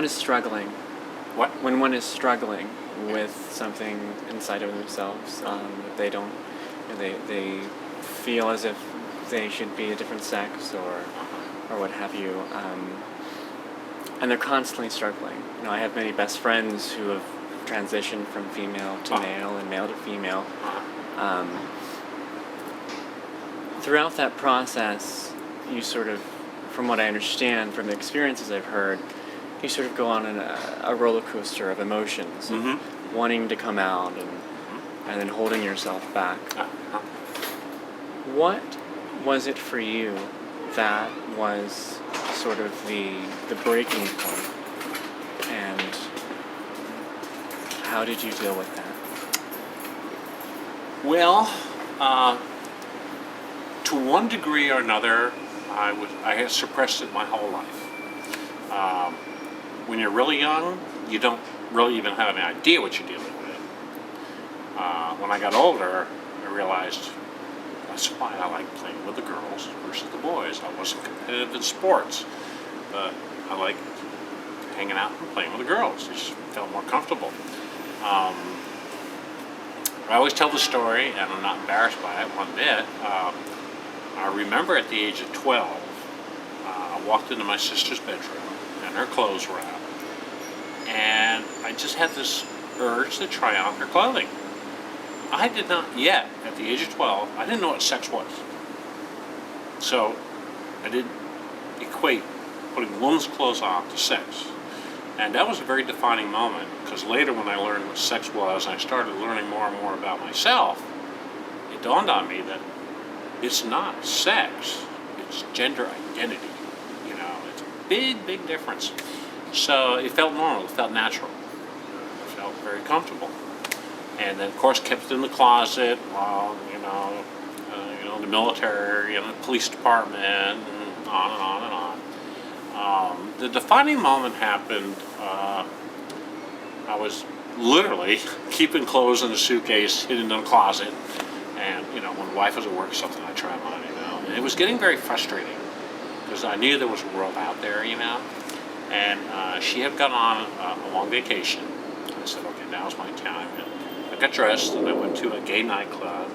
is struggling, What? when one is struggling with something inside of themselves, that they don't, they feel as if they should be a different sex or what have you, and they're constantly struggling. I have many best friends who have transitioned from female to male and male to female. Throughout that process, you sort of, from what I understand, from the experiences I've heard, you sort of go on a roller coaster of emotions, wanting to come out and then holding yourself back. What was it for you that was sort of the breaking point, and how did you deal with that? Well, to one degree or another, I had suppressed it my whole life. When you're really young, you don't really even have any idea what you're dealing with. When I got older, I realized that's why I like playing with the girls versus the boys. I wasn't competitive in sports, but I like hanging out and playing with the girls. I just felt more comfortable. I always tell the story, and I'm not embarrassed by it one bit. I remember at the age of 12, I walked into my sister's bedroom, and her clothes were out. And I just had this urge to try on her clothing. I did not yet, at the age of 12, I didn't know what sex was. So I didn't equate putting women's clothes on to sex. And that was a very defining moment, because later when I learned what sex was, and I started learning more and more about myself, it dawned on me that it's not sex, it's gender identity. It's a big, big difference. So it felt normal, it felt natural, it felt very comfortable. And then, of course, kept it in the closet while, the military and the police department, and on and on and on. The defining moment happened, I was literally keeping clothes in a suitcase, hidden in a closet, and, when the wife was at work, something I tried on, and it was getting very frustrating, because I knew there was a world out there, and she had gone on a long vacation. I said, okay, now's my time. And I got dressed, and I went to a gay nightclub,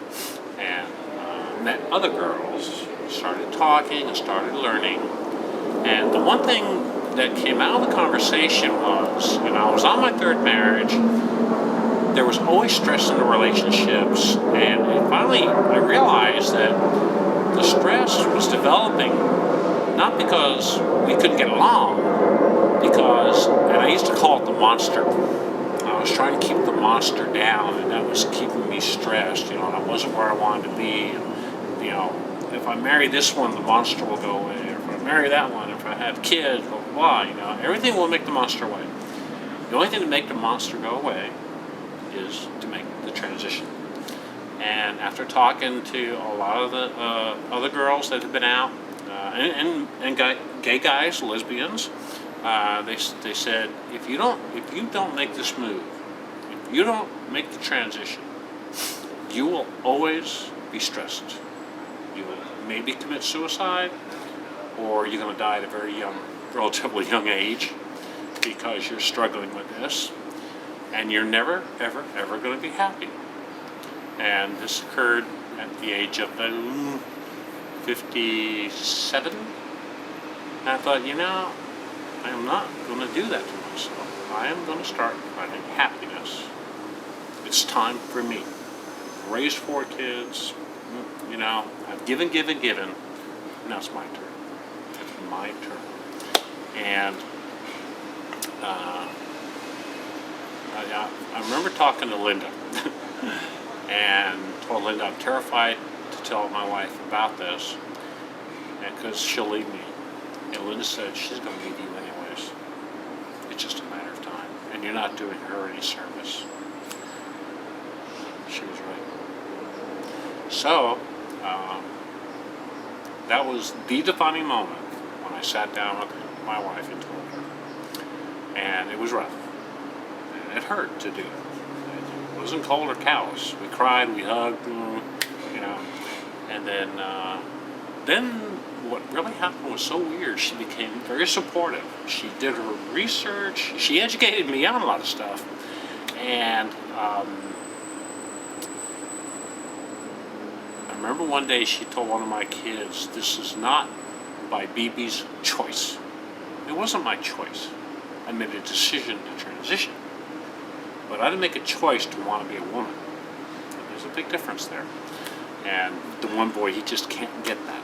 and met other girls, started talking and started learning. And the one thing that came out of the conversation was, I was on my third marriage. There was always stress in the relationships, and finally I realized that the stress was developing not because we couldn't get along, and I used to call it the monster. I was trying to keep the monster down, and that was keeping me stressed, and I wasn't where I wanted to be. And, if I marry this one, the monster will go away. Or if I marry that one, if I have kids, blah, blah, blah, everything will make the monster away. The only thing to make the monster go away is to make the transition. And after talking to a lot of the other girls that have been out, and gay guys, lesbians, they said, if you don't make this move, if you don't make the transition, you will always be stressed. You will maybe commit suicide, or you're going to die at a very young, relatively young age, because you're struggling with this, and you're never, ever, ever going to be happy. And this occurred at the age of 57. And I thought, I am not going to do that to myself. I am going to start finding happiness. It's time for me. I've raised 4 kids. I've given. Now it's my turn. It's my turn. And I remember talking to Linda and told Linda I'm terrified to tell my wife about this because she'll leave me. And Linda said she's going to leave you anyways. It's just a matter of time. And you're not doing her any service. She was right. So, that was the defining moment when I sat down with my wife and told her. And it was rough. And it hurt to do it. It wasn't cold or callous. We cried, we hugged, And then what really happened was so weird. She became very supportive. She did her research. She educated me on a lot of stuff. And I remember one day she told one of my kids, "This is not by BB's choice." It wasn't my choice. I made a decision to transition. But I didn't make a choice to want to be a woman. There's a big difference there. And the one boy, he just can't get that.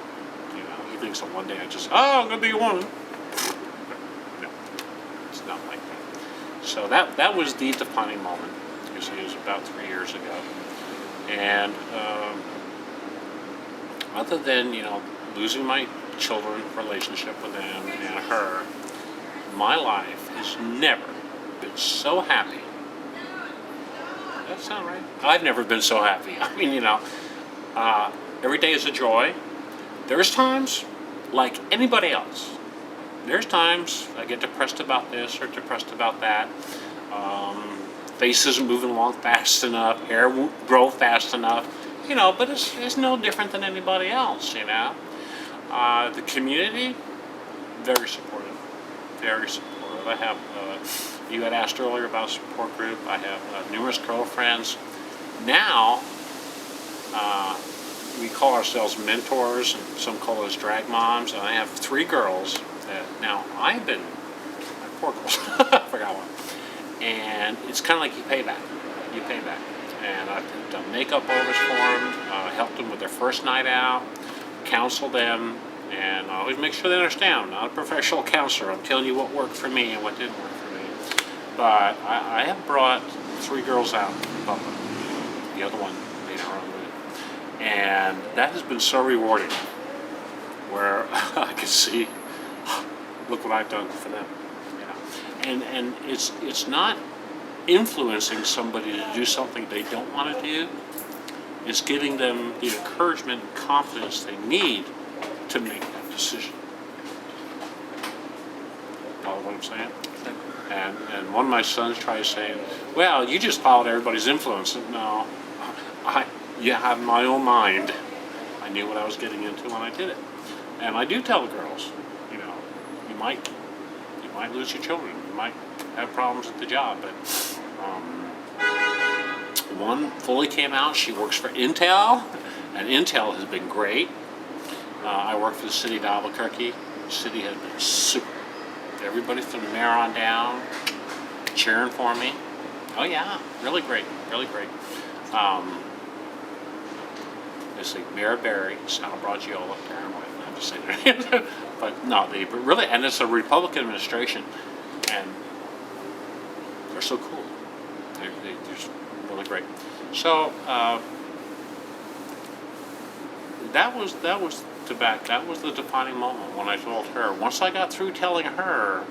You know, he thinks that one day I'm going to be a woman. No, it's not like that. So that was the defining moment. It was about 3 years ago. And other than, losing my children, relationship with them and her, my life has never been so happy. Does that sound right? I've never been so happy. I mean, every day is a joy. There's times, like anybody else, there's times I get depressed about this or depressed about that. Face isn't moving along fast enough, hair won't grow fast enough, but it's no different than anybody else, The community, very supportive, very supportive. I have, you had asked earlier about a support group. I have numerous girlfriends. Now, we call ourselves mentors, and some call us drag moms, and I have 3 girls that now my 4 girls, I forgot one. And it's kind of like you pay back. And I've done makeup overs for them, helped them with their first night out, counseled them, and I always make sure they understand I'm not a professional counselor. I'm telling you what worked for me and what didn't work for me. But I have brought 3 girls out in public. The other one made her own way. And that has been so rewarding, where I can see, look what I've done for them. And it's not influencing somebody to do something they don't want to do. It's giving them the encouragement and confidence they need to make that decision. Follow what I'm saying? And one of my sons tries saying, "Well, you just followed everybody's influence." No, you have my own mind. I knew what I was getting into when I did it. And I do tell the girls, you might lose your children. You might have problems at the job, but one fully came out. She works for Intel, and Intel has been great. I work for the city of Albuquerque. The city has been super. Everybody from the mayor on down cheering for me. Oh yeah, really great, really great. It's like Mayor Barry, Sal Bragiola, I'm just saying their names. But no, and it's a Republican administration, and they're so cool. They're just really great. So that was the defining moment when I told her. Once I got through telling her,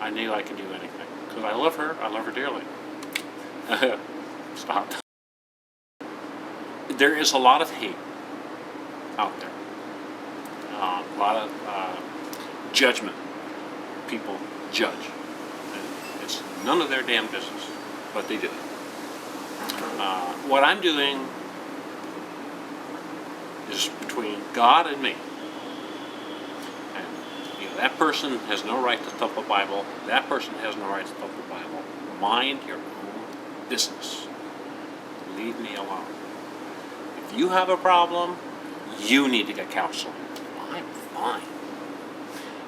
I knew I could do anything because I love her. I love her dearly. Stop. There is a lot of hate out there. A lot of judgment. People judge. And it's none of their damn business, but they do. What I'm doing is between God and me. And that person has no right to thump a Bible. That person has no right to thump a Bible. Mind your own business. Leave me alone. If you have a problem, you need to get counseling. I'm fine.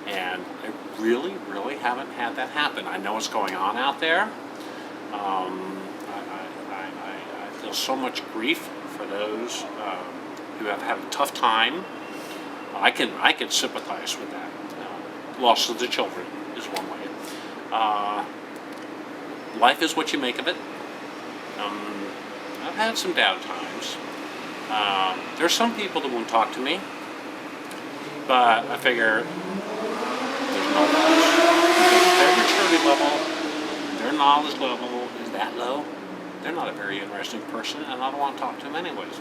And I really, really haven't had that happen. I know what's going on out there. I feel so much grief for those who have had a tough time. I can sympathize with that. Loss of the children is one way. Life is what you make of it. I've had some down times. There's some people that won't talk to me, but I figure there's no loss. Because their maturity level, their knowledge level is that low. They're not a very interesting person, and I don't want to talk to them anyways.